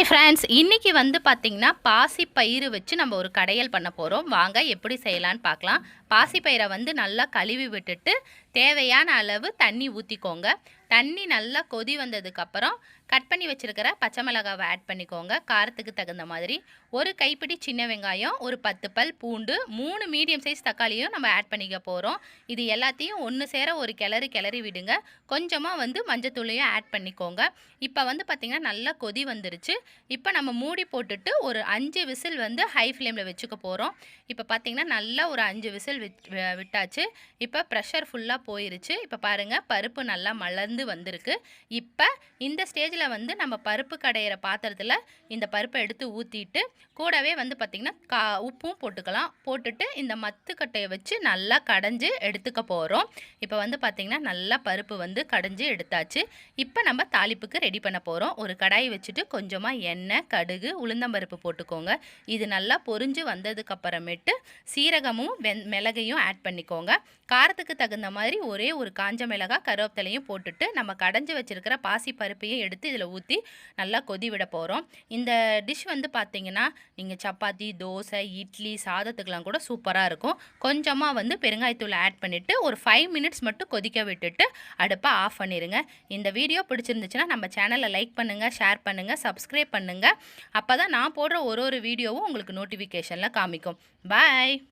Hi friends, இன்றைக்கி வந்து பார்த்திங்கன்னா பாசிப்பயிறு வச்சு நம்ம ஒரு கடையல் பண்ண போகிறோம். வாங்க எப்படி செய்யலான்னு பார்க்கலாம். பாசிப்பயிரை வந்து நல்லா கழுவி விட்டுட்டு தேவையான அளவு தண்ணி ஊற்றிக்கோங்க. தண்ணி நல்லா கொதி வந்ததுக்கப்புறம் கட் பண்ணி வச்சுருக்கிற பச்சை மிளகாவை ஆட் பண்ணிக்கோங்க. காரத்துக்கு தகுந்த மாதிரி ஒரு கைப்பிடி சின்ன வெங்காயம், ஒரு 10 பல் பூண்டு, 3 மீடியம் சைஸ் தக்காளியும் நம்ம ஆட் பண்ணிக்க போகிறோம். இது எல்லாத்தையும் ஒன்று சேர ஒரு கிளறி விடுங்க. கொஞ்சமாக வந்து மஞ்சத்தூளையும் ஆட் பண்ணிக்கோங்க. இப்போ வந்து பார்த்திங்கன்னா நல்லா கொதி வந்துருச்சு. இப்போ நம்ம மூடி போட்டுட்டு ஒரு 5 விசில் வந்து ஹை ஃப்ளேமில் வச்சுக்க போகிறோம். இப்போ பார்த்திங்கன்னா நல்லா ஒரு 5 விசில் விட்டாச்சு. இப்போ ப்ரெஷர் ஃபுல்லாக போயிருச்சு. இப்போ பாருங்கள், பருப்பு நல்லா மலர்ந்து வந்திருக்கு. இப்போ இந்த ஸ்டேஜில் வந்து நம்ம பருப்பு கடையிற பாத்திரத்தில் இந்த பருப்பை எடுத்து ஊற்றிட்டு கூடவே வந்து பார்த்திங்கன்னா உப்பும் போட்டுக்கலாம். போட்டுட்டு இந்த மத்துக்கட்டையை வச்சு நல்லா கடைஞ்சி எடுத்துக்க போகிறோம். இப்போ வந்து பார்த்திங்கன்னா நல்லா பருப்பு வந்து கடைஞ்சி எடுத்தாச்சு. இப்போ நம்ம தாளிப்புக்கு ரெடி பண்ண போகிறோம். ஒரு கடாய் வச்சுட்டு கொஞ்சமாக எண்ணெய், கடுகு, உளுந்தம்பருப்பு போட்டுக்கோங்க. இது நல்லா பொரிஞ்சு வந்ததுக்கப்புறமேட்டு சீரகமும் மிளகையும் ஆட் பண்ணிக்கோங்க. காரத்துக்கு தகுந்த மாதிரி ஒரே ஒரு காஞ்ச மிளகாய், கருவேப்பிலையும் போட்டுட்டு நம்ம கடைஞ்சி வச்சுருக்கிற பாசி பருப்பையும் எடுத்து இதில் ஊற்றி நல்லா கொதி விட போகிறோம். இந்த டிஷ் வந்து பார்த்திங்கன்னா நீங்கள் சப்பாத்தி, தோசை, இட்லி, சாதத்துக்கெலாம் கூட சூப்பராக இருக்கும். கொஞ்சமாக வந்து பெருங்காயத்தூள் ஆட் பண்ணிவிட்டு ஒரு 5 மினிட்ஸ் மட்டும் கொதிக்க விட்டுட்டு அடுப்பை ஆஃப் பண்ணிடுங்க. இந்த வீடியோ பிடிச்சிருந்துச்சுன்னா நம்ம சேனலை லைக் பண்ணுங்கள், ஷேர் பண்ணுங்கள், சப்ஸ்கிரைப் பண்ணுங்கள். அப்போ தான் நான் போடுற ஒரு வீடியோவும் உங்களுக்கு நோட்டிஃபிகேஷனில் காமிக்கும். பாய்.